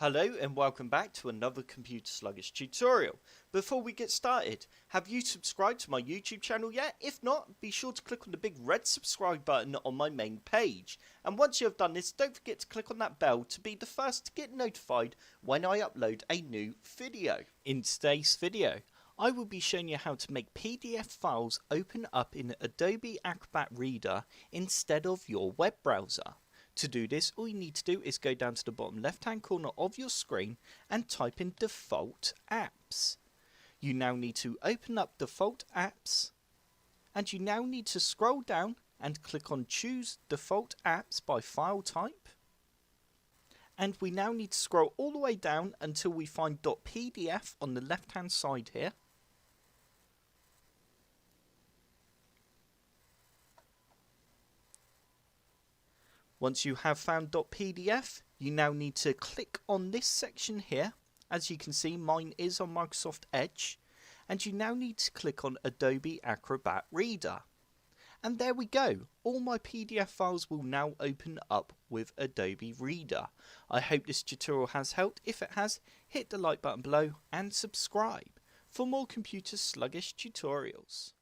Hello and welcome back to another Computer Sluggish tutorial. Before we get started, have you subscribed to my YouTube channel yet? If not, be sure to click on the big red subscribe button on my main page. And once you have done this, don't forget to click on that bell to be the first to get notified when I upload a new video. In today's video, I will be showing you how to make PDF files open up in Adobe Acrobat Reader instead of your web browser. To do this, all you need to do is go down to the bottom left hand corner of your screen and type in default apps. You now need to open up default apps, and you now need to scroll down and click on choose default apps by file type. And we now need to scroll all the way down until we find .pdf on the left hand side here. Once you have found .pdf, you now need to click on this section here. As you can see, mine is on Microsoft Edge. And you now need to click on Adobe Acrobat Reader. And there we go. All my PDF files will now open up with Adobe Reader. I hope this tutorial has helped. If it has, hit the like button below and subscribe for more computer sluggish tutorials.